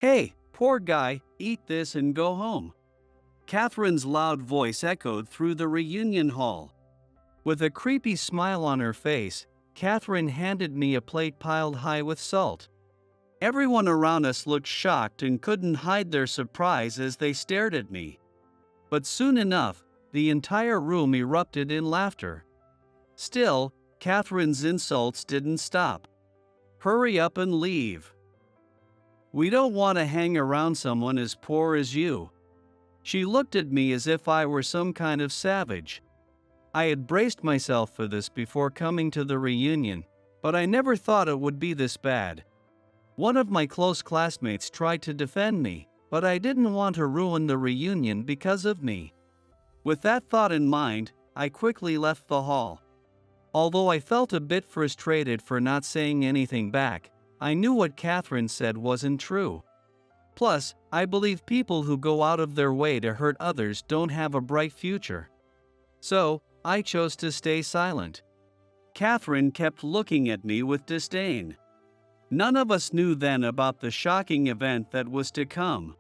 Hey, poor guy, eat this and go home. Catherine's loud voice echoed through the reunion hall. With a creepy smile on her face, Catherine handed me a plate piled high with salt. Everyone around us looked shocked and couldn't hide their surprise as they stared at me. But soon enough, the entire room erupted in laughter. Still, Catherine's insults didn't stop. Hurry up and leave. We don't want to hang around someone as poor as you. She looked at me as if I were some kind of savage. I had braced myself for this before coming to the reunion, but I never thought it would be this bad. One of my close classmates tried to defend me, but I didn't want to ruin the reunion because of me. With that thought in mind, I quickly left the hall. Although I felt a bit frustrated for not saying anything back, I knew what Catherine said wasn't true. Plus, I believe people who go out of their way to hurt others don't have a bright future. So, I chose to stay silent. Catherine kept looking at me with disdain. None of us knew then about the shocking event that was to come.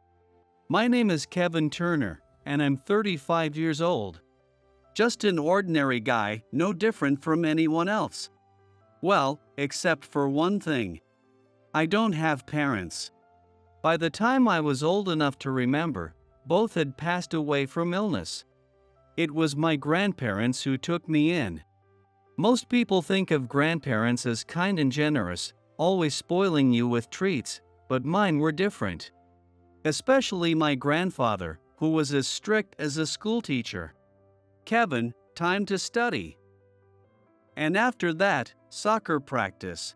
My name is Kevin Turner, and I'm 35 years old. Just an ordinary guy, no different from anyone else. Well, except for one thing. I don't have parents. By the time I was old enough to remember, both had passed away from illness. It was my grandparents who took me in. Most people think of grandparents as kind and generous, always spoiling you with treats, but mine were different. Especially my grandfather, who was as strict as a schoolteacher. Kevin, time to study. And after that, soccer practice.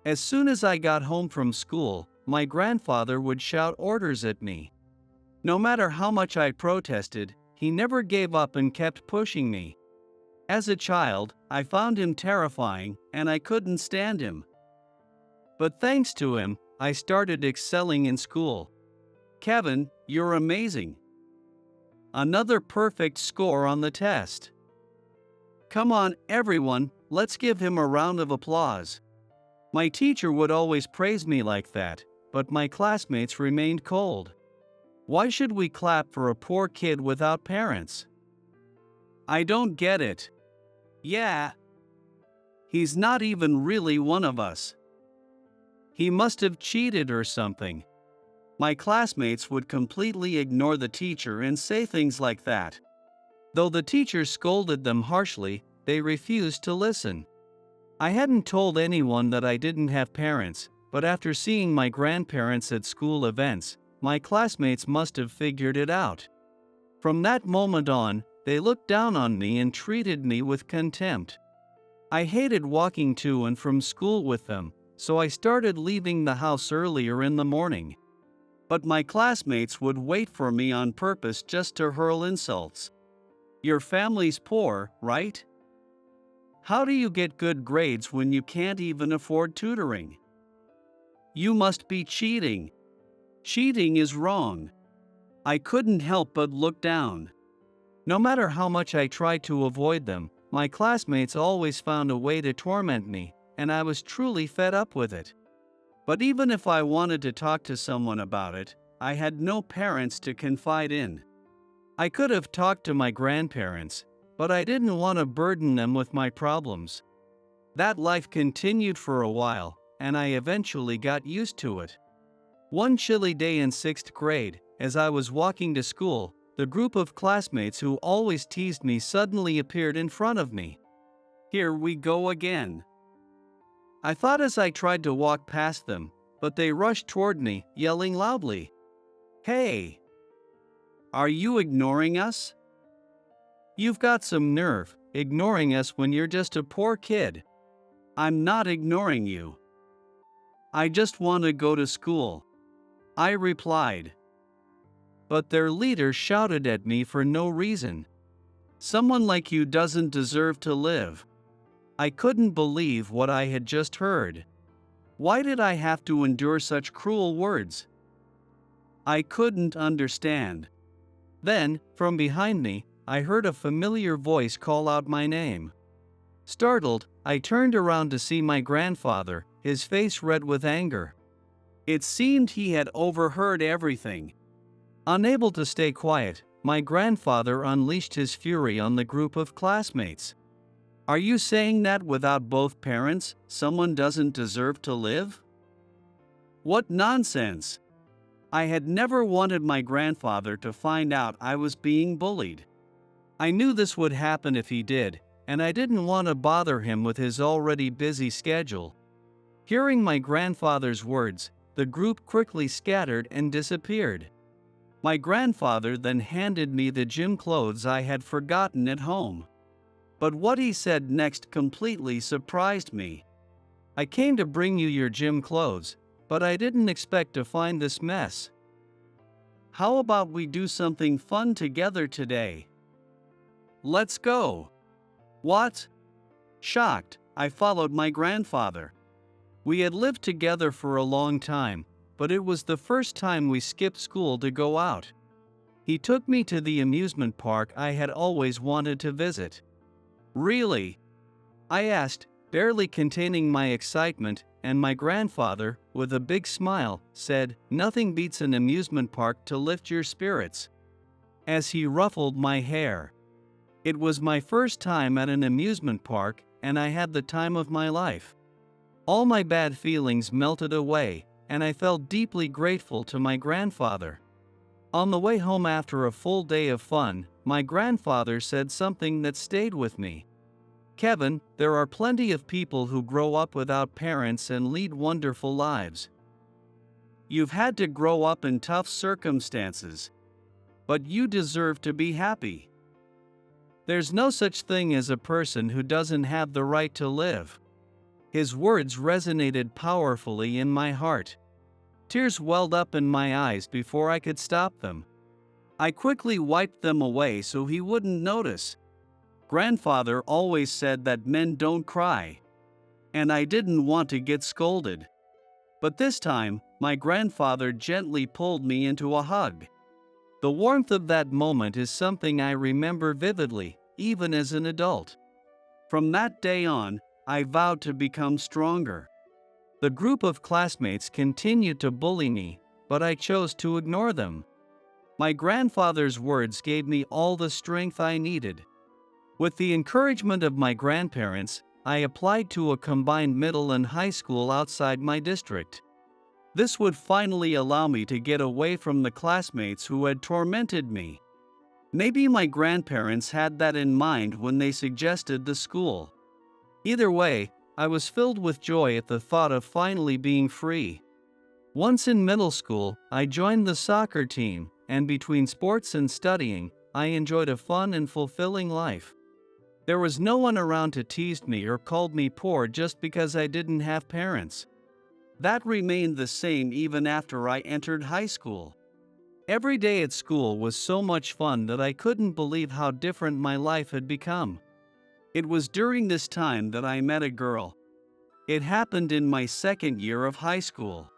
As soon as I got home from school, my grandfather would shout orders at me. No matter how much I protested, he never gave up and kept pushing me. As a child, I found him terrifying, and I couldn't stand him. But thanks to him, I started excelling in school. Kevin, you're amazing. Another perfect score on the test. Come on, everyone, let's give him a round of applause. My teacher would always praise me like that, but my classmates remained cold. Why should we clap for a poor kid without parents? I don't get it. Yeah. He's not even really one of us. He must have cheated or something. My classmates would completely ignore the teacher and say things like that. Though the teacher scolded them harshly, they refused to listen. I hadn't told anyone that I didn't have parents, but after seeing my grandparents at school events, my classmates must have figured it out. From that moment on, they looked down on me and treated me with contempt. I hated walking to and from school with them, so I started leaving the house earlier in the morning. But my classmates would wait for me on purpose just to hurl insults. Your family's poor, right? How do you get good grades when you can't even afford tutoring? You must be cheating. Cheating is wrong. I couldn't help but look down. No matter how much I tried to avoid them, my classmates always found a way to torment me, and I was truly fed up with it. But even if I wanted to talk to someone about it, I had no parents to confide in. I could have talked to my grandparents, but I didn't want to burden them with my problems. That life continued for a while, and I eventually got used to it. One chilly day in 6th grade, as I was walking to school, the group of classmates who always teased me suddenly appeared in front of me. Here we go again. I thought as I tried to walk past them, but they rushed toward me, yelling loudly, "Hey! Are you ignoring us? You've got some nerve, ignoring us when you're just a poor kid." "I'm not ignoring you. I just want to go to school," I replied. But their leader shouted at me for no reason. "Someone like you doesn't deserve to live." I couldn't believe what I had just heard. Why did I have to endure such cruel words? I couldn't understand. Then, from behind me, I heard a familiar voice call out my name. Startled, I turned around to see my grandfather, his face red with anger. It seemed he had overheard everything. Unable to stay quiet, my grandfather unleashed his fury on the group of classmates. "Are you saying that without both parents, someone doesn't deserve to live? What nonsense!" I had never wanted my grandfather to find out I was being bullied. I knew this would happen if he did, and I didn't want to bother him with his already busy schedule. Hearing my grandfather's words, the group quickly scattered and disappeared. My grandfather then handed me the gym clothes I had forgotten at home. But what he said next completely surprised me. "I came to bring you your gym clothes, but I didn't expect to find this mess. How about we do something fun together today? Let's go." "What?" Shocked, I followed my grandfather. We had lived together for a long time, but it was the first time we skipped school to go out. He took me to the amusement park I had always wanted to visit. "Really?" I asked, barely containing my excitement, and my grandfather, with a big smile, said, "Nothing beats an amusement park to lift your spirits," as he ruffled my hair. It was my first time at an amusement park, and I had the time of my life. All my bad feelings melted away, and I felt deeply grateful to my grandfather. On the way home after a full day of fun, my grandfather said something that stayed with me. "Kevin, there are plenty of people who grow up without parents and lead wonderful lives. You've had to grow up in tough circumstances, but you deserve to be happy. There's no such thing as a person who doesn't have the right to live." His words resonated powerfully in my heart. Tears welled up in my eyes before I could stop them. I quickly wiped them away so he wouldn't notice. Grandfather always said that men don't cry, and I didn't want to get scolded. But this time, my grandfather gently pulled me into a hug. The warmth of that moment is something I remember vividly, even as an adult. From that day on, I vowed to become stronger. The group of classmates continued to bully me, but I chose to ignore them. My grandfather's words gave me all the strength I needed. With the encouragement of my grandparents, I applied to a combined middle and high school outside my district. This would finally allow me to get away from the classmates who had tormented me. Maybe my grandparents had that in mind when they suggested the school. Either way, I was filled with joy at the thought of finally being free. Once in middle school, I joined the soccer team, and between sports and studying, I enjoyed a fun and fulfilling life. There was no one around to tease me or called me poor just because I didn't have parents. That remained the same even after I entered high school. Every day at school was so much fun that I couldn't believe how different my life had become. It was during this time that I met a girl. It happened in my second year of high school.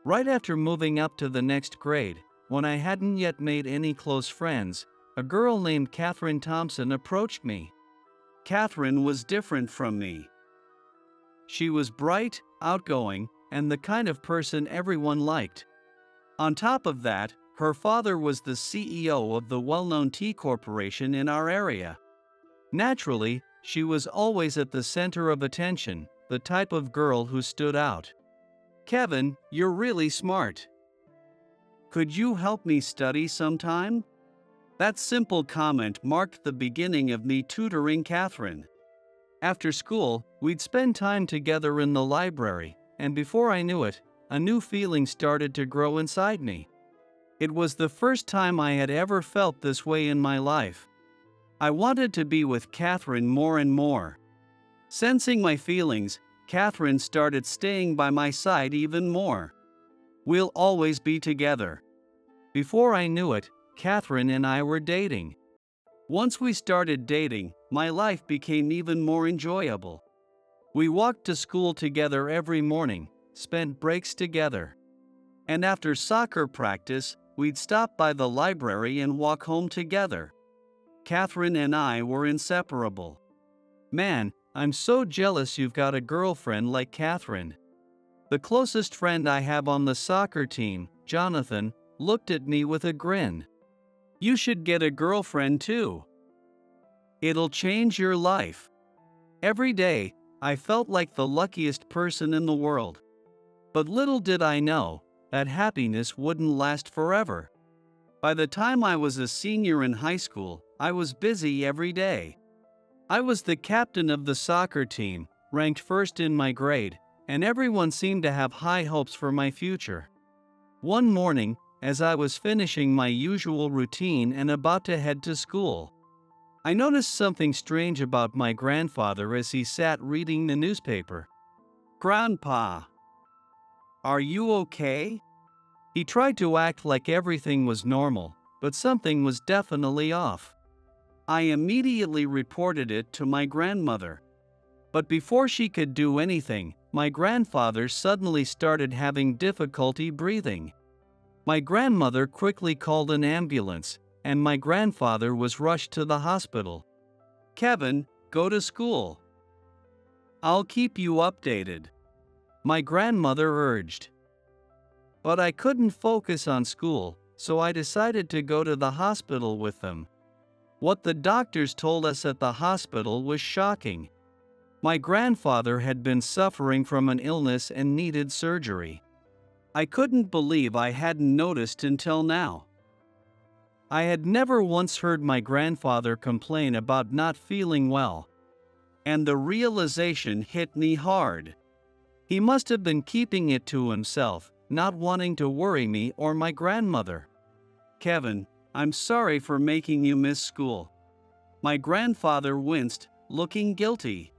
Right after moving up to the next grade, when I hadn't yet made any close friends, a girl named Mr Thompson approached me. Catherine was different from me. She was bright, outgoing, and the kind of person everyone liked. On top of that, her father was the CEO of the well-known tea corporation in our area. Naturally, she was always at the center of attention, the type of girl who stood out. "Kevin, you're really smart. Could you help me study sometime?" That simple comment marked the beginning of me tutoring Catherine. After school, we'd spend time together in the library, and before I knew it, a new feeling started to grow inside me. It was the first time I had ever felt this way in my life. I wanted to be with Catherine more and more. Sensing my feelings, Catherine started staying by my side even more. "We'll always be together." Before I knew it, Catherine and I were dating. Once we started dating, my life became even more enjoyable. We walked to school together every morning, spent breaks together. And after soccer practice, we'd stop by the library and walk home together. Catherine and I were inseparable. "Man, I'm so jealous you've got a girlfriend like Catherine." The closest friend I have on the soccer team, Jonathan, looked at me with a grin. You should get a girlfriend too. It'll change your life. Every day, I felt like the luckiest person in the world. But little did I know that happiness wouldn't last forever. By the time I was a senior in high school, I was busy every day. I was the captain of the soccer team, ranked first in my grade, and everyone seemed to have high hopes for my future. One morning, as I was finishing my usual routine and about to head to school, I noticed something strange about my grandfather as he sat reading the newspaper. "Grandpa, are you okay?" He tried to act like everything was normal, but something was definitely off. I immediately reported it to my grandmother. But before she could do anything, my grandfather suddenly started having difficulty breathing. My grandmother quickly called an ambulance, and my grandfather was rushed to the hospital. "Kevin, go to school. I'll keep you updated," my grandmother urged. But I couldn't focus on school, so I decided to go to the hospital with them. What the doctors told us at the hospital was shocking. My grandfather had been suffering from an illness and needed surgery. I couldn't believe I hadn't noticed until now. I had never once heard my grandfather complain about not feeling well. And the realization hit me hard. He must have been keeping it to himself, not wanting to worry me or my grandmother. "Kevin, I'm sorry for making you miss school." My grandfather winced, looking guilty.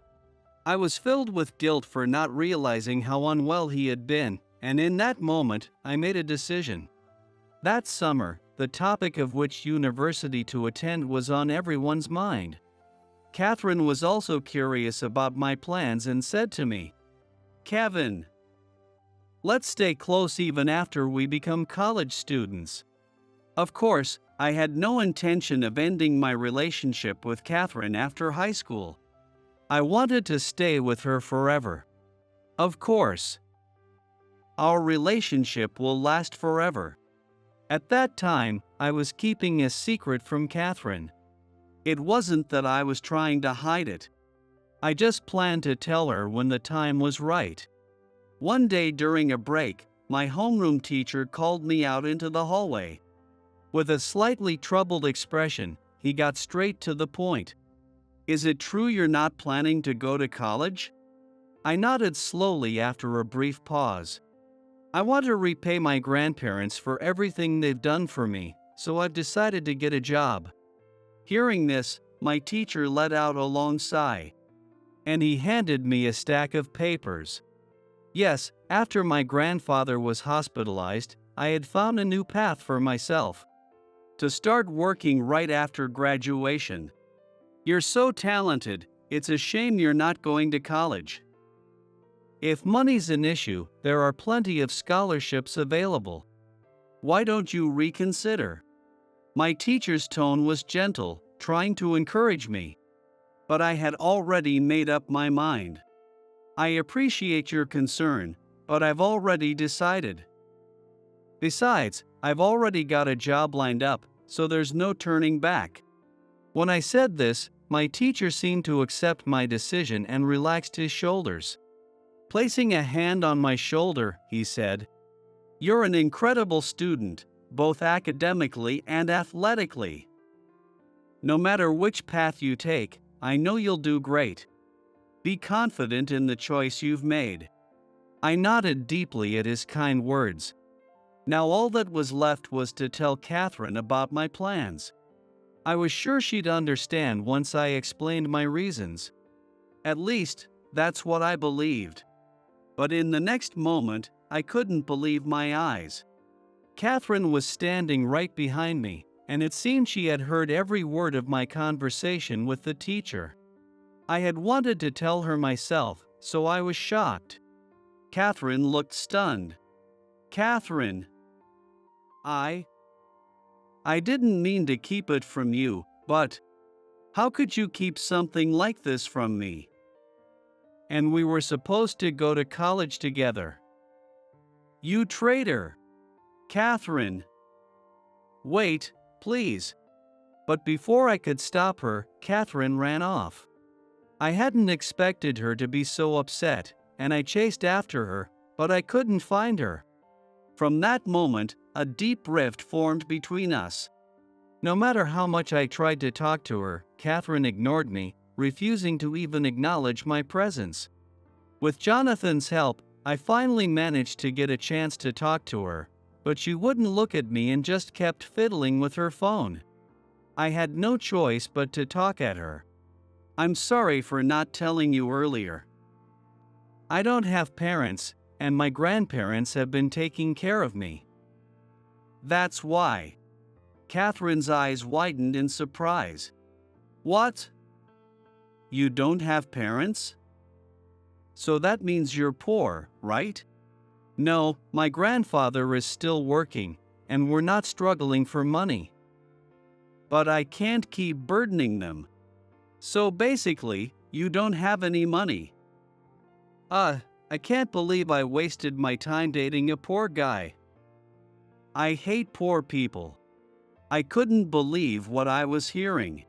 I was filled with guilt for not realizing how unwell he had been, and in that moment, I made a decision. That summer, the topic of which university to attend was on everyone's mind. Catherine was also curious about my plans and said to me, "Kevin, let's stay close even after we become college students." Of course, I had no intention of ending my relationship with Catherine after high school. I wanted to stay with her forever. Of course, our relationship will last forever. At that time, I was keeping a secret from Catherine. It wasn't that I was trying to hide it. I just planned to tell her when the time was right. One day during a break, my homeroom teacher called me out into the hallway. With a slightly troubled expression, he got straight to the point. "Is it true you're not planning to go to college?" I nodded slowly after a brief pause. "I want to repay my grandparents for everything they've done for me, so I've decided to get a job." Hearing this, my teacher let out a long sigh. And he handed me a stack of papers. Yes, after my grandfather was hospitalized, I had found a new path for myself. To start working right after graduation. "You're so talented, it's a shame you're not going to college. If money's an issue, there are plenty of scholarships available. Why don't you reconsider?" My teacher's tone was gentle, trying to encourage me. But I had already made up my mind. "I appreciate your concern, but I've already decided. Besides, I've already got a job lined up, so there's no turning back." When I said this, my teacher seemed to accept my decision and relaxed his shoulders. Placing a hand on my shoulder, he said, "You're an incredible student, both academically and athletically. No matter which path you take, I know you'll do great. Be confident in the choice you've made." I nodded deeply at his kind words. Now all that was left was to tell Catherine about my plans. I was sure she'd understand once I explained my reasons. At least, that's what I believed. But in the next moment, I couldn't believe my eyes. Catherine was standing right behind me, and it seemed she had heard every word of my conversation with the teacher. I had wanted to tell her myself, so I was shocked. Catherine looked stunned. "Catherine, I didn't mean to keep it from you, but how could you keep something like this from me? And we were supposed to go to college together." You traitor! Catherine! Wait, please. But before I could stop her, Catherine ran off. I hadn't expected her to be so upset, and I chased after her, but I couldn't find her. From that moment, a deep rift formed between us. No matter how much I tried to talk to her, Catherine ignored me, refusing to even acknowledge my presence. With Jonathan's help, I finally managed to get a chance to talk to her, but she wouldn't look at me and just kept fiddling with her phone. I had no choice but to talk at her. I'm sorry for not telling you earlier. I don't have parents, and my grandparents have been taking care of me. That's why. Catherine's eyes widened in surprise. What? You don't have parents? So that means you're poor, right? No, my grandfather is still working, and we're not struggling for money. But I can't keep burdening them. So basically, you don't have any money. I can't believe I wasted my time dating a poor guy. I hate poor people. I couldn't believe what I was hearing.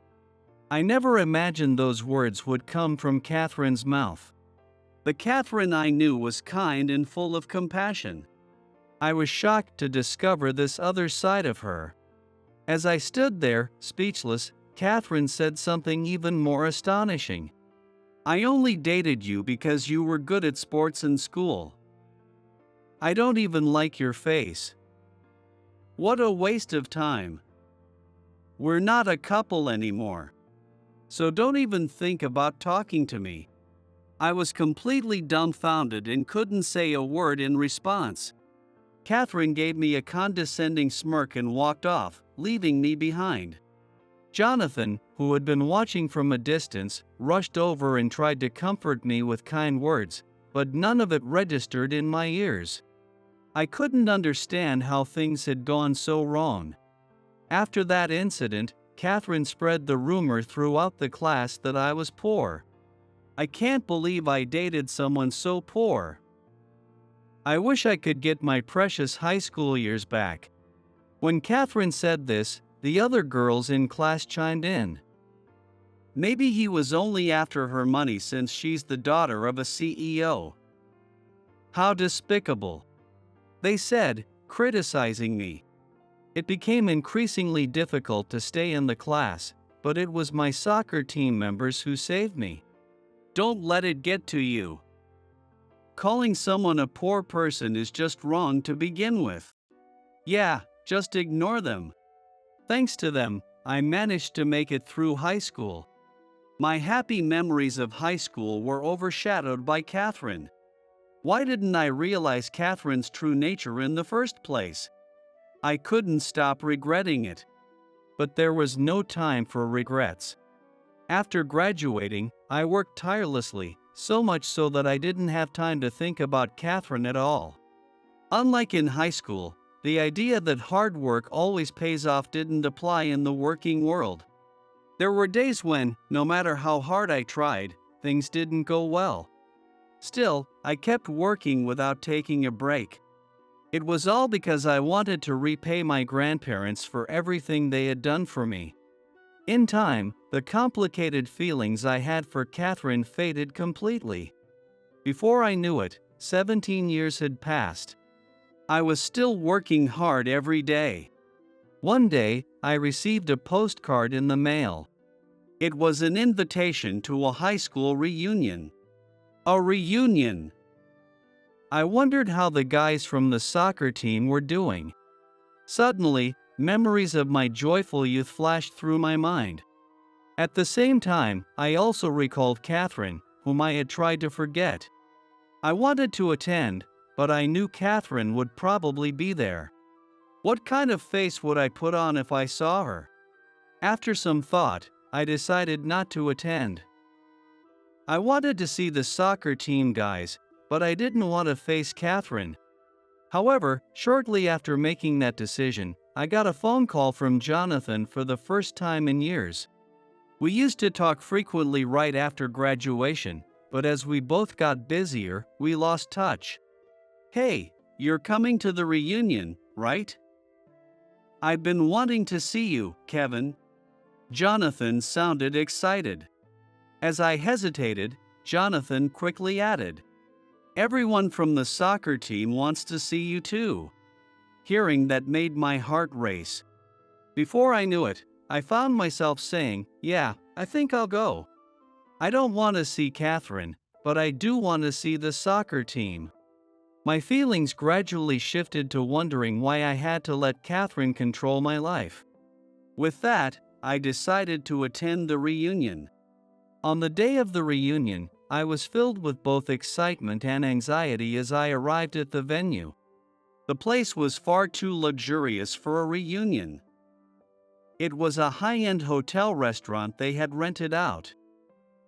I never imagined those words would come from Catherine's mouth. The Catherine I knew was kind and full of compassion. I was shocked to discover this other side of her. As I stood there, speechless, Catherine said something even more astonishing. I only dated you because you were good at sports in school. I don't even like your face. What a waste of time. We're not a couple anymore. So don't even think about talking to me. I was completely dumbfounded and couldn't say a word in response. Catherine gave me a condescending smirk and walked off, leaving me behind. Jonathan, who had been watching from a distance, rushed over and tried to comfort me with kind words, but none of it registered in my ears. I couldn't understand how things had gone so wrong. After that incident, Catherine spread the rumor throughout the class that I was poor. I can't believe I dated someone so poor. I wish I could get my precious high school years back. When Catherine said this, the other girls in class chimed in. Maybe he was only after her money since she's the daughter of a CEO. How despicable, they said, criticizing me. It became increasingly difficult to stay in the class, but it was my soccer team members who saved me. Don't let it get to you. Calling someone a poor person is just wrong to begin with. Yeah, just ignore them. Thanks to them, I managed to make it through high school. My happy memories of high school were overshadowed by Catherine. Why didn't I realize Catherine's true nature in the first place? I couldn't stop regretting it. But there was no time for regrets. After graduating, I worked tirelessly, so much so that I didn't have time to think about Catherine at all. Unlike in high school, the idea that hard work always pays off didn't apply in the working world. There were days when, no matter how hard I tried, things didn't go well. Still, I kept working without taking a break. It was all because I wanted to repay my grandparents for everything they had done for me. In time, the complicated feelings I had for Catherine faded completely. Before I knew it, 17 years had passed. I was still working hard every day. One day, I received a postcard in the mail. It was an invitation to a high school reunion. A reunion! I wondered how the guys from the soccer team were doing. Suddenly, memories of my joyful youth flashed through my mind. At the same time, I also recalled Catherine, whom I had tried to forget. I wanted to attend, but I knew Catherine would probably be there. What kind of face would I put on if I saw her? After some thought, I decided not to attend. I wanted to see the soccer team guys, but I didn't want to face Catherine. However, shortly after making that decision, I got a phone call from Jonathan for the first time in years. We used to talk frequently right after graduation, but as we both got busier, we lost touch. Hey, you're coming to the reunion, right? I've been wanting to see you, Kevin. Jonathan sounded excited. As I hesitated, Jonathan quickly added, everyone from the soccer team wants to see you too. Hearing that made my heart race. Before I knew it, I found myself saying, yeah, I think I'll go. I don't want to see Catherine, but I do want to see the soccer team. My feelings gradually shifted to wondering why I had to let Catherine control my life. With that, I decided to attend the reunion. On the day of the reunion, I was filled with both excitement and anxiety as I arrived at the venue. The place was far too luxurious for a reunion. It was a high-end hotel restaurant they had rented out.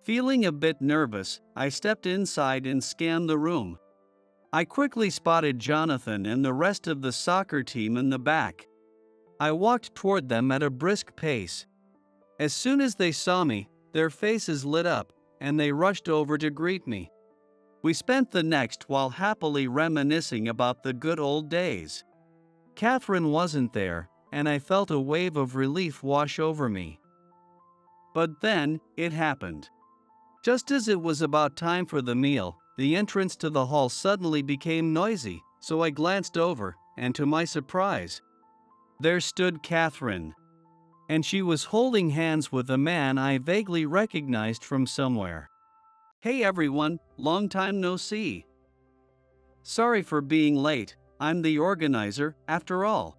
Feeling a bit nervous, I stepped inside and scanned the room. I quickly spotted Jonathan and the rest of the soccer team in the back. I walked toward them at a brisk pace. As soon as they saw me, their faces lit up, and they rushed over to greet me. We spent the next while happily reminiscing about the good old days. Catherine wasn't there, and I felt a wave of relief wash over me. But then, it happened. Just as it was about time for the meal, the entrance to the hall suddenly became noisy, so I glanced over, and to my surprise, there stood Catherine. And she was holding hands with a man I vaguely recognized from somewhere. Hey everyone, long time no see. Sorry for being late, I'm the organizer, after all.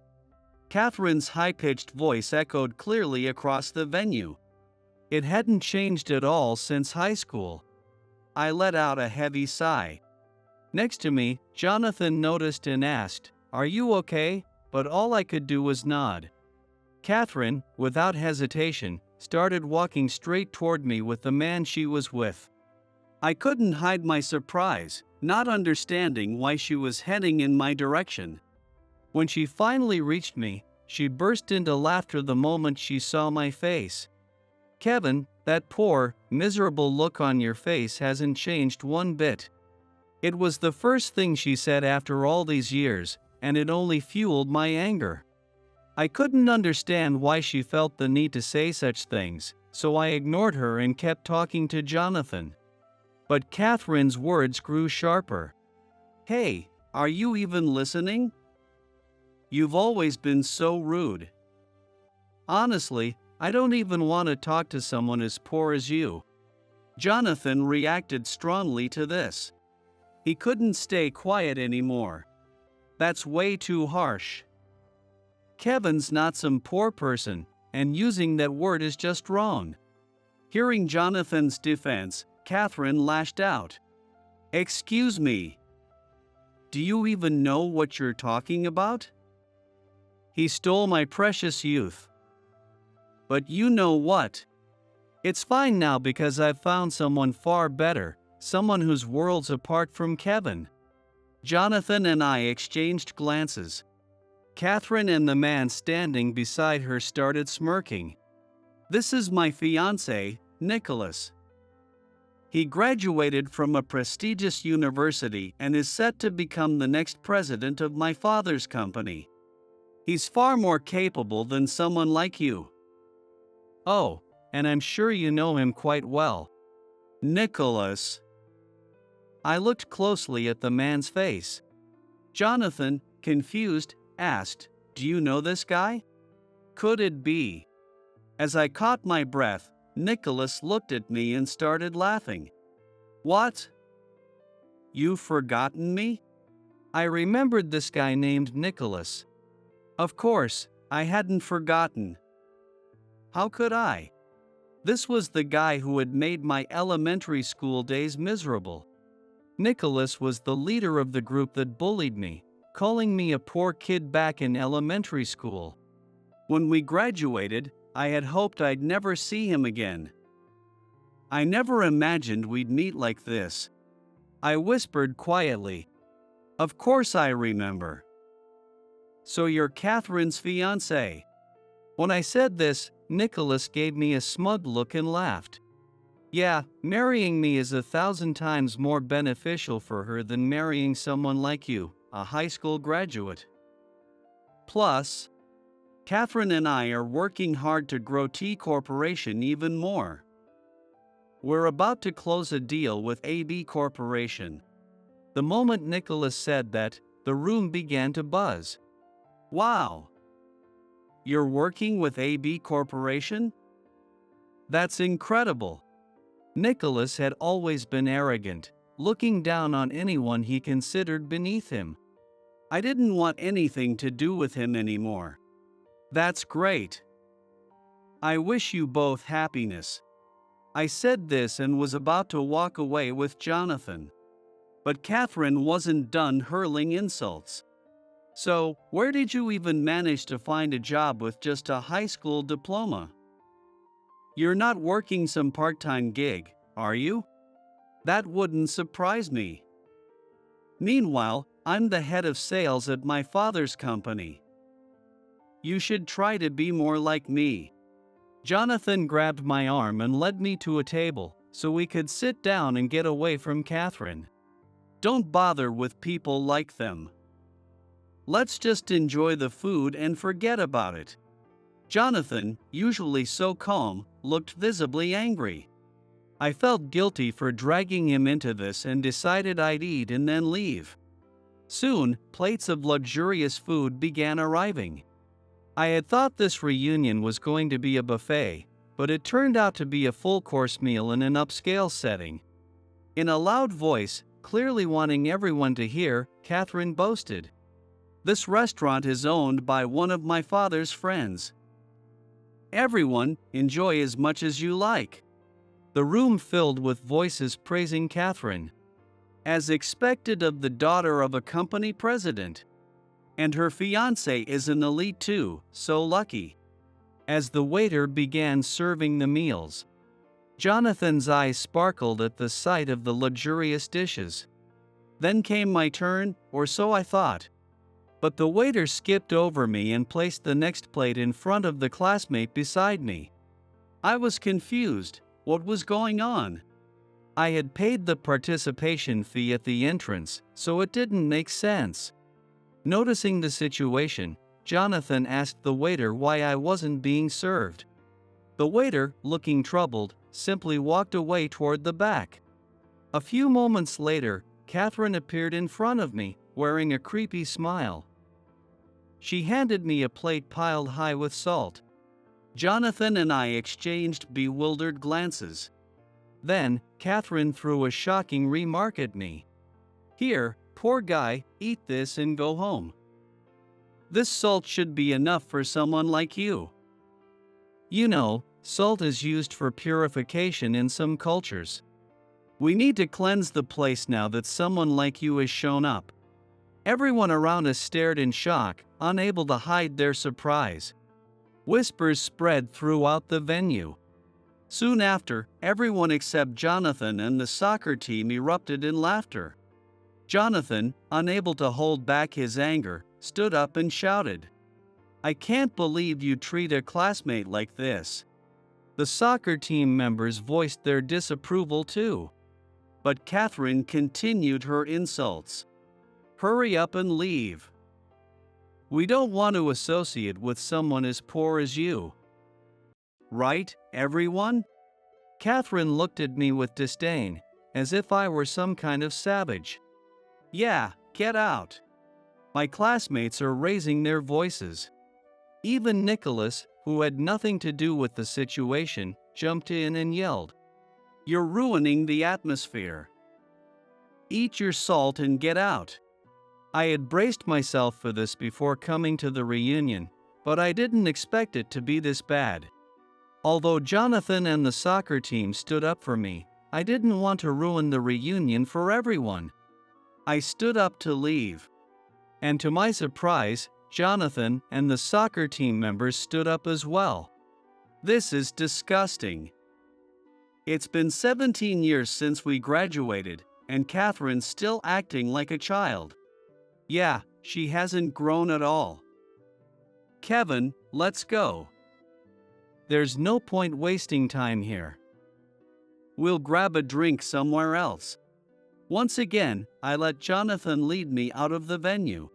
Catherine's high-pitched voice echoed clearly across the venue. It hadn't changed at all since high school. I let out a heavy sigh. Next to me, Jonathan noticed and asked, "Are you okay?" But all I could do was nod. Catherine, without hesitation, started walking straight toward me with the man she was with. I couldn't hide my surprise, not understanding why she was heading in my direction. When she finally reached me, she burst into laughter the moment she saw my face. Kevin, that poor, miserable look on your face hasn't changed one bit. It was the first thing she said after all these years, and it only fueled my anger. I couldn't understand why she felt the need to say such things, so I ignored her and kept talking to Jonathan. But Catherine's words grew sharper. Hey, are you even listening? You've always been so rude. Honestly, I don't even want to talk to someone as poor as you. Jonathan reacted strongly to this. He couldn't stay quiet anymore. That's way too harsh. Kevin's not some poor person, and using that word is just wrong. Hearing Jonathan's defense, Catherine lashed out. Excuse me. Do you even know what you're talking about? He stole my precious youth. But you know what? It's fine now because I've found someone far better, someone whose world's apart from Kevin. Jonathan and I exchanged glances. Catherine and the man standing beside her started smirking. This is my fiancé, Nicholas. He graduated from a prestigious university and is set to become the next president of my father's company. He's far more capable than someone like you. Oh, and I'm sure you know him quite well. Nicholas. I looked closely at the man's face. Jonathan, confused, asked, "Do you know this guy? Could it be?" As I caught my breath, Nicholas looked at me and started laughing. What? You've forgotten me? I remembered this guy named Nicholas. Of course, I hadn't forgotten. How could I? This was the guy who had made my elementary school days miserable. Nicholas was the leader of the group that bullied me, calling me a poor kid back in elementary school. When we graduated, I had hoped I'd never see him again. I never imagined we'd meet like this. I whispered quietly. Of course I remember. So you're Catherine's fiancé. When I said this, Nicholas gave me a smug look and laughed. Yeah, marrying me is 1,000 times more beneficial for her than marrying someone like you, a high school graduate. Plus, Catherine and I are working hard to grow T Corporation even more. We're about to close a deal with AB Corporation. The moment Nicholas said that, the room began to buzz. Wow! You're working with AB Corporation? That's incredible! Nicholas had always been arrogant, looking down on anyone he considered beneath him. I didn't want anything to do with him anymore. That's great. I wish you both happiness. I said this and was about to walk away with Jonathan. But Catherine wasn't done hurling insults. So, where did you even manage to find a job with just a high school diploma? You're not working some part-time gig, are you? That wouldn't surprise me. Meanwhile, I'm the head of sales at my father's company. You should try to be more like me. Jonathan grabbed my arm and led me to a table, so we could sit down and get away from Catherine. Don't bother with people like them. Let's just enjoy the food and forget about it. Jonathan, usually so calm, looked visibly angry. I felt guilty for dragging him into this and decided I'd eat and then leave. Soon, plates of luxurious food began arriving. I had thought this reunion was going to be a buffet, but it turned out to be a full-course meal in an upscale setting. In a loud voice, clearly wanting everyone to hear, Catherine boasted, "This restaurant is owned by one of my father's friends. Everyone, enjoy as much as you like." The room filled with voices praising Catherine, as expected of the daughter of a company president. And her fiancé is an elite too, so lucky. As the waiter began serving the meals, Jonathan's eyes sparkled at the sight of the luxurious dishes. Then came my turn, or so I thought. But the waiter skipped over me and placed the next plate in front of the classmate beside me. I was confused. What was going on? I had paid the participation fee at the entrance, so it didn't make sense. Noticing the situation, Jonathan asked the waiter why I wasn't being served. The waiter, looking troubled, simply walked away toward the back. A few moments later, Catherine appeared in front of me, wearing a creepy smile. She handed me a plate piled high with salt. Jonathan and I exchanged bewildered glances. Then, Catherine threw a shocking remark at me. "Here, poor guy, eat this and go home. This salt should be enough for someone like you." You know, salt is used for purification in some cultures. We need to cleanse the place now that someone like you has shown up. Everyone around us stared in shock, unable to hide their surprise. Whispers spread throughout the venue. Soon after, everyone except Jonathan and the soccer team erupted in laughter. Jonathan, unable to hold back his anger, stood up and shouted, "I can't believe you treat a classmate like this." The soccer team members voiced their disapproval too. But Catherine continued her insults. "Hurry up and leave. We don't want to associate with someone as poor as you. Right, everyone?" Catherine looked at me with disdain, as if I were some kind of savage. "Yeah, get out." My classmates are raising their voices. Even Nicholas, who had nothing to do with the situation, jumped in and yelled, "You're ruining the atmosphere. Eat your salt and get out." I had braced myself for this before coming to the reunion, but I didn't expect it to be this bad. Although Jonathan and the soccer team stood up for me, I didn't want to ruin the reunion for everyone. I stood up to leave. And to my surprise, Jonathan and the soccer team members stood up as well. This is disgusting. It's been 17 years since we graduated, and Catherine's still acting like a child. Yeah, she hasn't grown at all. Kevin, let's go. There's no point wasting time here. We'll grab a drink somewhere else. Once again, I let Jonathan lead me out of the venue.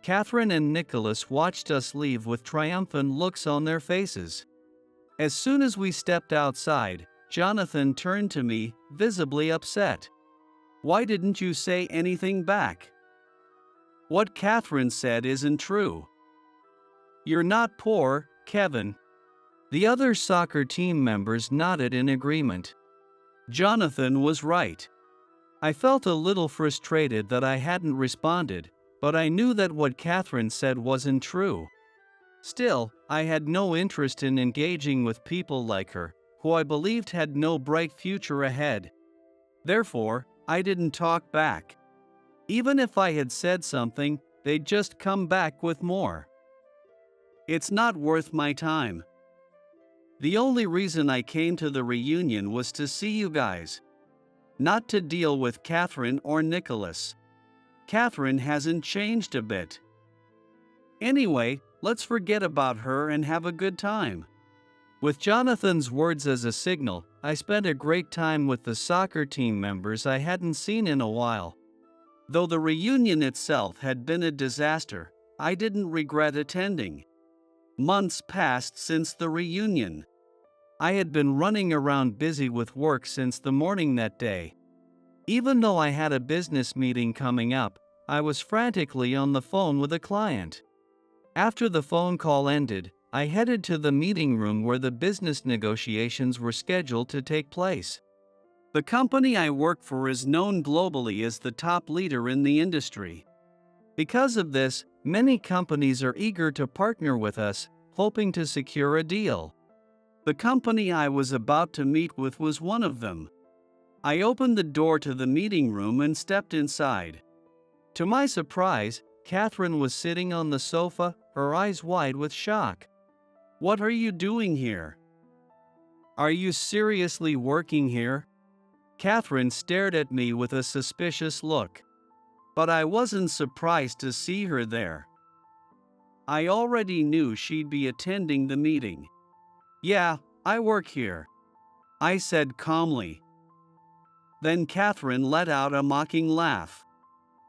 Catherine and Nicholas watched us leave with triumphant looks on their faces. As soon as we stepped outside, Jonathan turned to me, visibly upset. "Why didn't you say anything back? What Catherine said isn't true. You're not poor, Kevin." The other soccer team members nodded in agreement. Jonathan was right. I felt a little frustrated that I hadn't responded, but I knew that what Catherine said wasn't true. Still, I had no interest in engaging with people like her, who I believed had no bright future ahead. Therefore, I didn't talk back. Even if I had said something, they'd just come back with more. It's not worth my time. The only reason I came to the reunion was to see you guys. Not to deal with Catherine or Nicholas. Catherine hasn't changed a bit. Anyway, let's forget about her and have a good time. With Jonathan's words as a signal, I spent a great time with the soccer team members I hadn't seen in a while. Though the reunion itself had been a disaster, I didn't regret attending. Months passed since the reunion. I had been running around busy with work since the morning that day. Even though I had a business meeting coming up, I was frantically on the phone with a client. After the phone call ended, I headed to the meeting room where the business negotiations were scheduled to take place. The company I work for is known globally as the top leader in the industry. Because of this, many companies are eager to partner with us, hoping to secure a deal. The company I was about to meet with was one of them. I opened the door to the meeting room and stepped inside. To my surprise, Catherine was sitting on the sofa, her eyes wide with shock. "What are you doing here? Are you seriously working here?" Catherine stared at me with a suspicious look. But I wasn't surprised to see her there. I already knew she'd be attending the meeting. "Yeah, I work here," I said calmly. Then Catherine let out a mocking laugh.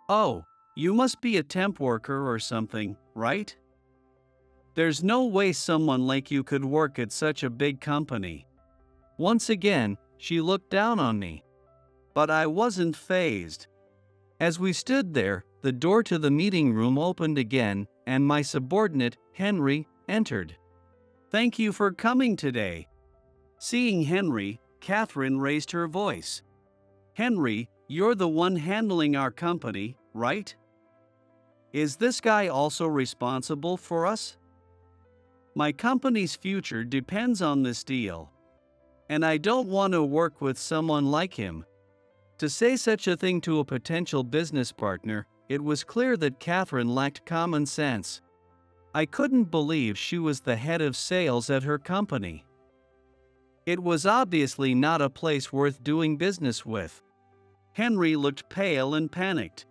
"Oh, you must be a temp worker or something, right? There's no way someone like you could work at such a big company." Once again, she looked down on me. But I wasn't fazed. As we stood there, the door to the meeting room opened again, and my subordinate, Henry, entered. "Thank you for coming today." Seeing Henry, Catherine raised her voice. "Henry, you're the one handling our company, right? Is this guy also responsible for us? My company's future depends on this deal. And I don't want to work with someone like him." To say such a thing to a potential business partner, it was clear that Catherine lacked common sense. I couldn't believe she was the head of sales at her company. It was obviously not a place worth doing business with. Henry looked pale and panicked.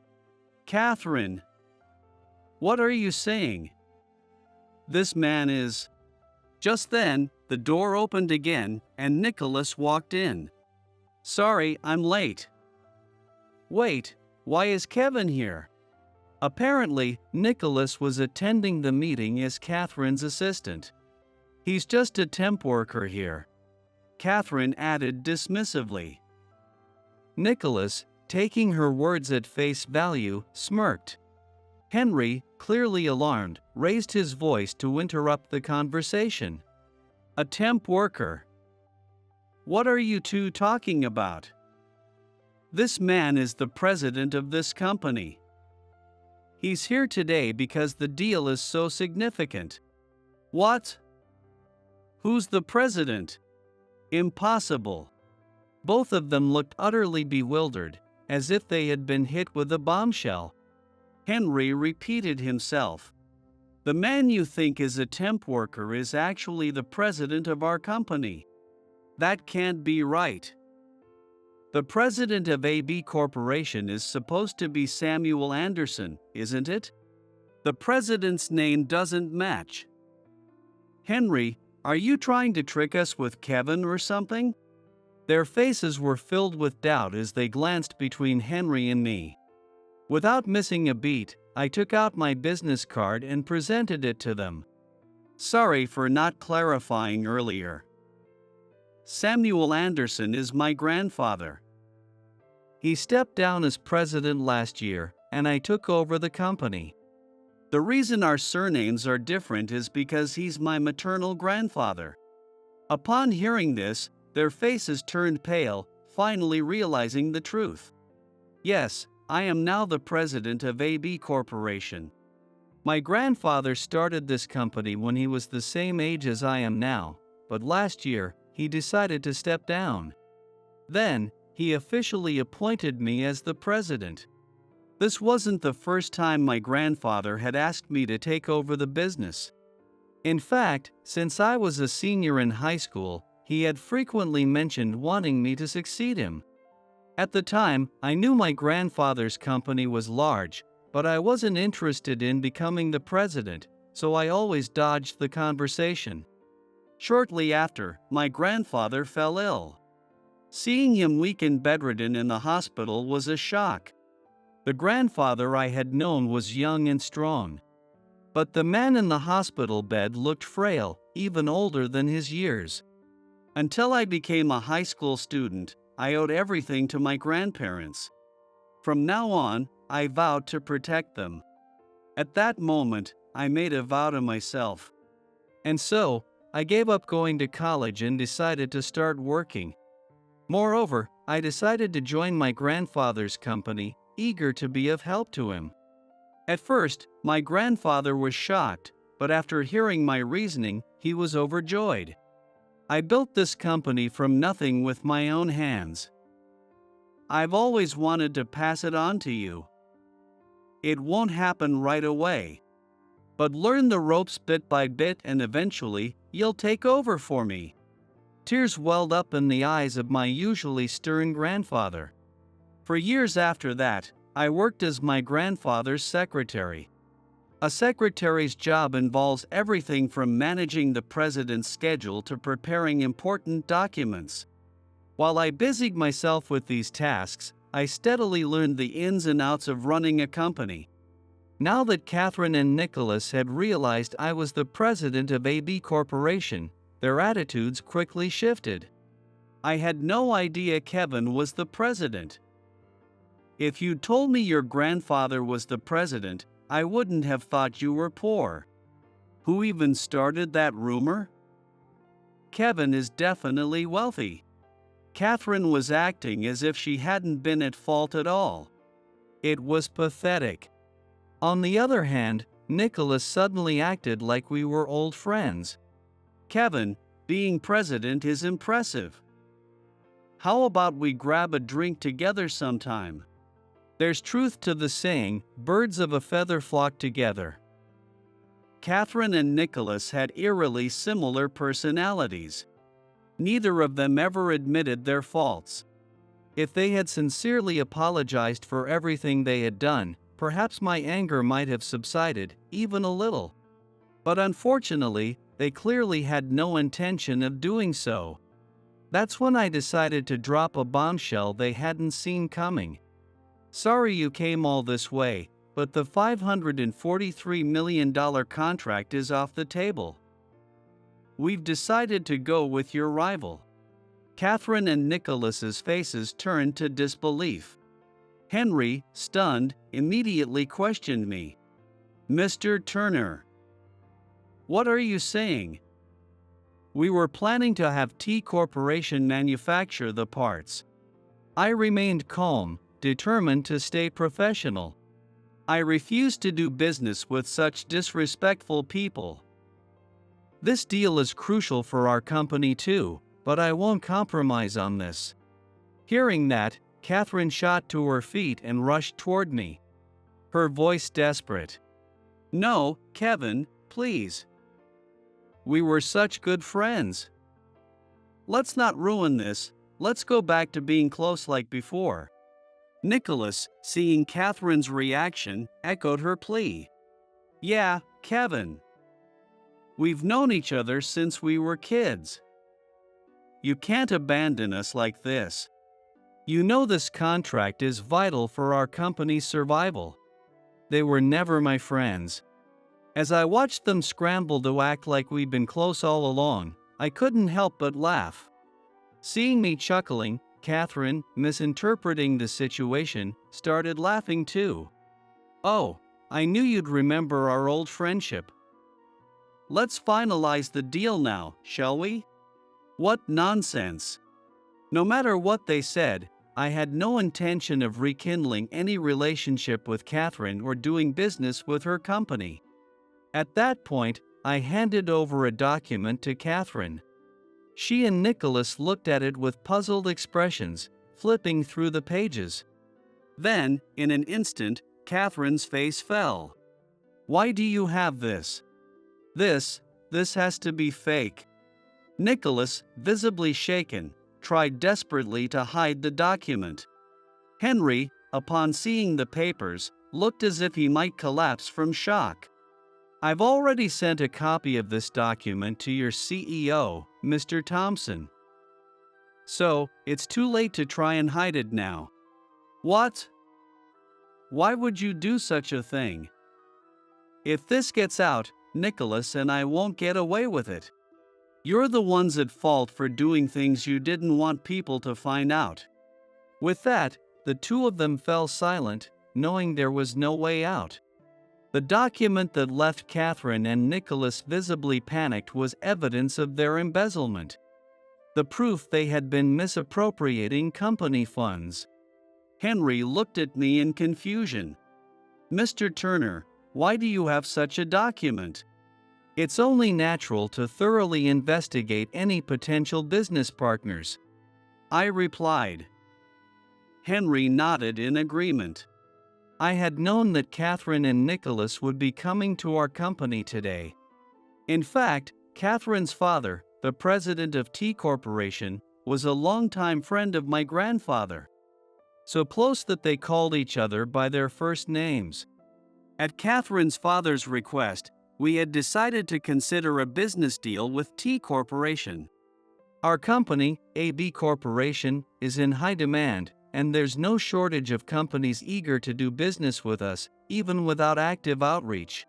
"Catherine, what are you saying? This man is..." Just then, the door opened again, and Nicholas walked in. "Sorry, I'm late." "Wait, why is Kevin here?" Apparently, Nicholas was attending the meeting as Catherine's assistant. "He's just a temp worker here," Catherine added dismissively. Nicholas, taking her words at face value, smirked. Henry, clearly alarmed, raised his voice to interrupt the conversation. "A temp worker? What are you two talking about? This man is the president of this company. He's here today because the deal is so significant." "What? Who's the president? Impossible." Both of them looked utterly bewildered, as if they had been hit with a bombshell. Henry repeated himself. "The man you think is a temp worker is actually the president of our company. That can't be right. The president of AB Corporation is supposed to be Samuel Anderson, isn't it? The president's name doesn't match. Henry, are you trying to trick us with Kevin or something?" Their faces were filled with doubt as they glanced between Henry and me. Without missing a beat, I took out my business card and presented it to them. Sorry for not clarifying earlier. Samuel Anderson is my grandfather. He stepped down as president last year, and I took over the company. The reason our surnames are different is because he's my maternal grandfather. Upon hearing this, their faces turned pale, finally realizing the truth. Yes, I am now the president of AB Corporation. My grandfather started this company when he was the same age as I am now, but last year, he decided to step down. Then, he officially appointed me as the president. This wasn't the first time my grandfather had asked me to take over the business. In fact, since I was a senior in high school, he had frequently mentioned wanting me to succeed him. At the time, I knew my grandfather's company was large, but I wasn't interested in becoming the president, so I always dodged the conversation. Shortly after, my grandfather fell ill. Seeing him weak and bedridden in the hospital was a shock. The grandfather I had known was young and strong. But the man in the hospital bed looked frail, even older than his years. Until I became a high school student, I owed everything to my grandparents. From now on, I vowed to protect them. At that moment, I made a vow to myself. And so, I gave up going to college and decided to start working. Moreover, I decided to join my grandfather's company, eager to be of help to him. At first, my grandfather was shocked, but after hearing my reasoning, he was overjoyed. I built this company from nothing with my own hands. I've always wanted to pass it on to you. It won't happen right away. But learn the ropes bit by bit and eventually, you'll take over for me. Tears welled up in the eyes of my usually stern grandfather. For years after that, I worked as my grandfather's secretary. A secretary's job involves everything from managing the president's schedule to preparing important documents. While I busied myself with these tasks, I steadily learned the ins and outs of running a company. Now that Catherine and Nicholas had realized I was the president of AB Corporation, their attitudes quickly shifted. I had no idea Kevin was the president. If you'd told me your grandfather was the president, I wouldn't have thought you were poor. Who even started that rumor? Kevin is definitely wealthy. Catherine was acting as if she hadn't been at fault at all. It was pathetic. On the other hand, Nicholas suddenly acted like we were old friends. Kevin, being president is impressive. How about we grab a drink together sometime? There's truth to the saying, birds of a feather flock together. Catherine and Nicholas had eerily similar personalities. Neither of them ever admitted their faults. If they had sincerely apologized for everything they had done, perhaps my anger might have subsided, even a little. But unfortunately, they clearly had no intention of doing so. That's when I decided to drop a bombshell they hadn't seen coming. Sorry you came all this way, but the $543 million contract is off the table. We've decided to go with your rival. Catherine and Nicholas's faces turned to disbelief. Henry, stunned, immediately questioned me. Mr. Turner, what are you saying? We were planning to have T Corporation manufacture the parts. I remained calm, determined to stay professional. I refused to do business with such disrespectful people. This deal is crucial for our company too, but I won't compromise on this. Hearing that, Catherine shot to her feet and rushed toward me, her voice desperate. No, Kevin, please. We were such good friends. Let's not ruin this, let's go back to being close like before. Nicholas, seeing Catherine's reaction, echoed her plea. Yeah, Kevin. We've known each other since we were kids. You can't abandon us like this. You know this contract is vital for our company's survival. They were never my friends. As I watched them scramble to act like we'd been close all along, I couldn't help but laugh. Seeing me chuckling, Catherine, misinterpreting the situation, started laughing too. Oh, I knew you'd remember our old friendship. Let's finalize the deal now, shall we? What nonsense. No matter what they said, I had no intention of rekindling any relationship with Catherine or doing business with her company. At that point, I handed over a document to Catherine. She and Nicholas looked at it with puzzled expressions, flipping through the pages. Then, in an instant, Catherine's face fell. Why do you have this? This has to be fake. Nicholas, visibly shaken, tried desperately to hide the document. Henry, upon seeing the papers, looked as if he might collapse from shock. I've already sent a copy of this document to your CEO, Mr. Thompson. So, it's too late to try and hide it now. What? Why would you do such a thing? If this gets out, Nicholas and I won't get away with it. You're the ones at fault for doing things you didn't want people to find out. With that, the two of them fell silent, knowing there was no way out. The document that left Catherine and Nicholas visibly panicked was evidence of their embezzlement. The proof they had been misappropriating company funds. Henry looked at me in confusion. Mr. Turner, why do you have such a document? It's only natural to thoroughly investigate any potential business partners, I replied. Henry nodded in agreement. I had known that Catherine and Nicholas would be coming to our company today. In fact, Catherine's father, the president of T Corporation, was a longtime friend of my grandfather. So close that they called each other by their first names. At Catherine's father's request, we had decided to consider a business deal with T Corporation. Our company, AB Corporation, is in high demand, and there's no shortage of companies eager to do business with us, even without active outreach.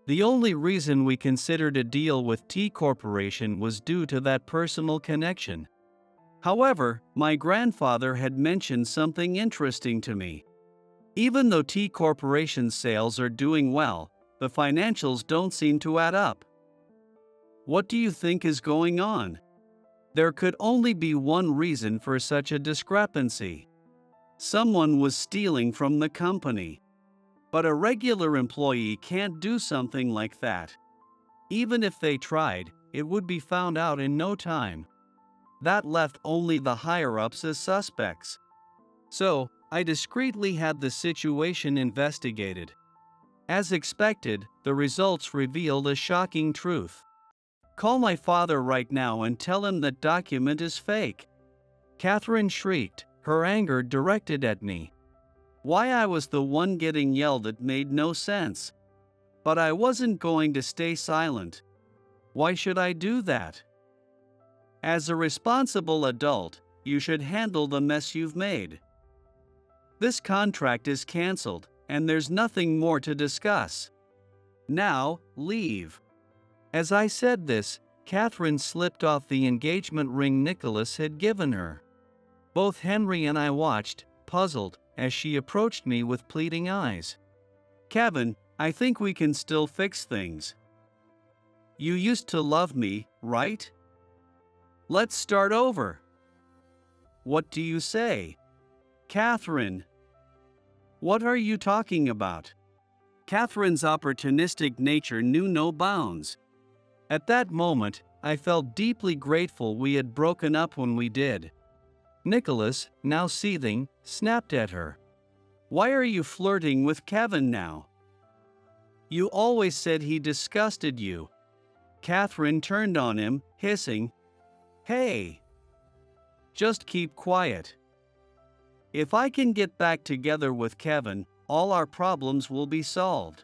The only reason we considered a deal with T Corporation was due to that personal connection. However, my grandfather had mentioned something interesting to me. Even though T Corporation's sales are doing well, the financials don't seem to add up. What do you think is going on? There could only be one reason for such a discrepancy. Someone was stealing from the company. But a regular employee can't do something like that. Even if they tried, it would be found out in no time. That left only the higher-ups as suspects. So, I discreetly had the situation investigated. As expected, the results revealed a shocking truth. Call my father right now and tell him that document is fake. Catherine shrieked, her anger directed at me. Why I was the one getting yelled at made no sense. But I wasn't going to stay silent. Why should I do that? As a responsible adult, you should handle the mess you've made. This contract is canceled, and there's nothing more to discuss. Now, leave. As I said this, Catherine slipped off the engagement ring Nicholas had given her. Both Henry and I watched, puzzled, as she approached me with pleading eyes. Kevin, I think we can still fix things. You used to love me, right? Let's start over. What do you say? Catherine. What are you talking about? Catherine's opportunistic nature knew no bounds. At that moment, I felt deeply grateful we had broken up when we did. Nicholas, now seething, snapped at her. Why are you flirting with Kevin now? You always said he disgusted you. Catherine turned on him, hissing, Hey! Just keep quiet. If I can get back together with Kevin, all our problems will be solved.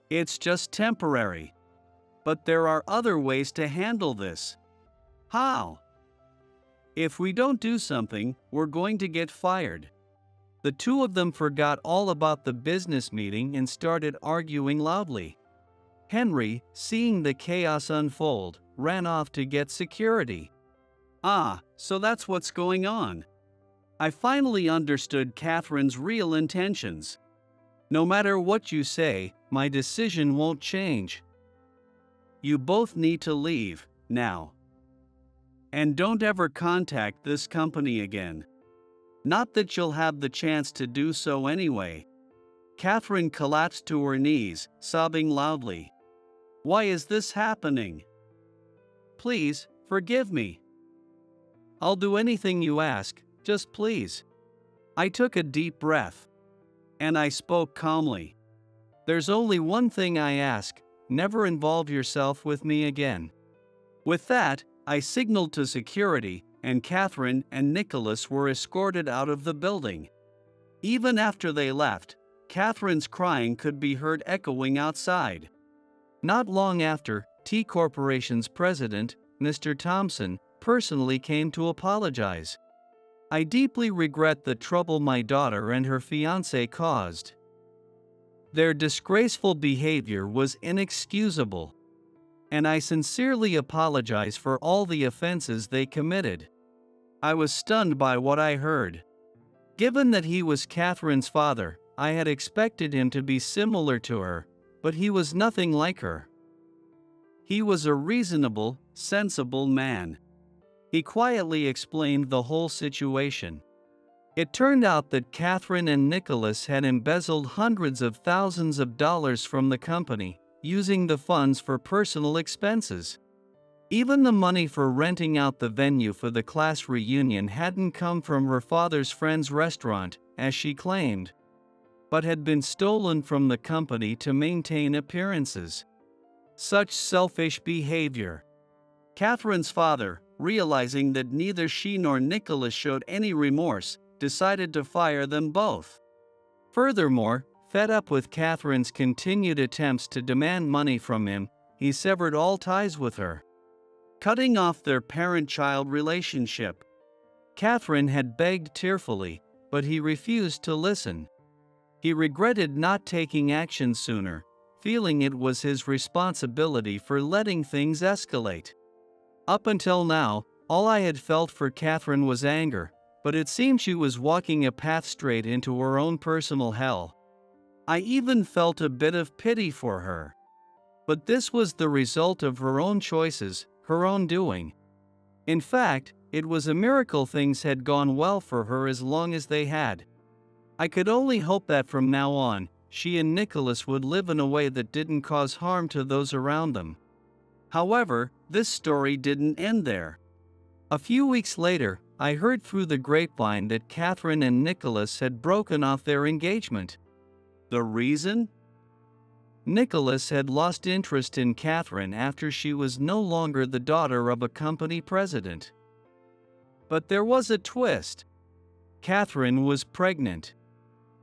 It's just temporary. But there are other ways to handle this. How? If we don't do something, we're going to get fired." The two of them forgot all about the business meeting and started arguing loudly. Henry, seeing the chaos unfold, ran off to get security. "Ah, so that's what's going on." I finally understood Catherine's real intentions. "No matter what you say, my decision won't change. You both need to leave, now. And don't ever contact this company again. Not that you'll have the chance to do so anyway." Catherine collapsed to her knees, sobbing loudly. "Why is this happening? Please, forgive me. I'll do anything you ask, just please." I took a deep breath. And I spoke calmly. "There's only one thing I ask: never involve yourself with me again." With that, I signaled to security, and Catherine and Nicholas were escorted out of the building. Even after they left, Catherine's crying could be heard echoing outside. Not long after, T Corporation's president, Mr. Thompson, personally came to apologize. "I deeply regret the trouble my daughter and her fiancé caused. Their disgraceful behavior was inexcusable, and I sincerely apologize for all the offenses they committed." I was stunned by what I heard. Given that he was Catherine's father, I had expected him to be similar to her, but he was nothing like her. He was a reasonable, sensible man. He quietly explained the whole situation. It turned out that Catherine and Nicholas had embezzled hundreds of thousands of dollars from the company, using the funds for personal expenses. Even the money for renting out the venue for the class reunion hadn't come from her father's friend's restaurant, as she claimed, but had been stolen from the company to maintain appearances. Such selfish behavior. Catherine's father, realizing that neither she nor Nicholas showed any remorse, decided to fire them both. Furthermore, fed up with Catherine's continued attempts to demand money from him, he severed all ties with her, cutting off their parent-child relationship. Catherine had begged tearfully, but he refused to listen. He regretted not taking action sooner, feeling it was his responsibility for letting things escalate. Up until now, all I had felt for Catherine was anger, but it seemed she was walking a path straight into her own personal hell. I even felt a bit of pity for her. But this was the result of her own choices, her own doing. In fact, it was a miracle things had gone well for her as long as they had. I could only hope that from now on, she and Nicholas would live in a way that didn't cause harm to those around them. However, this story didn't end there. A few weeks later, I heard through the grapevine that Catherine and Nicholas had broken off their engagement. The reason? Nicholas had lost interest in Catherine after she was no longer the daughter of a company president. But there was a twist. Catherine was pregnant.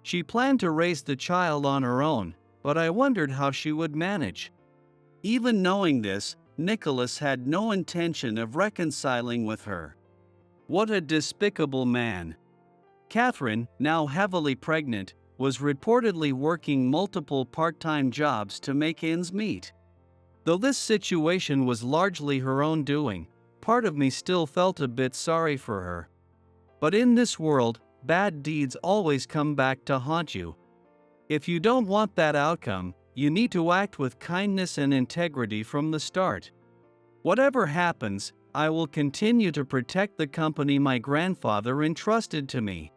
She planned to raise the child on her own, but I wondered how she would manage. Even knowing this, Nicholas had no intention of reconciling with her. What a despicable man. Catherine, now heavily pregnant, was reportedly working multiple part-time jobs to make ends meet. Though this situation was largely her own doing, part of me still felt a bit sorry for her. But in this world, bad deeds always come back to haunt you. If you don't want that outcome, you need to act with kindness and integrity from the start. Whatever happens, I will continue to protect the company my grandfather entrusted to me.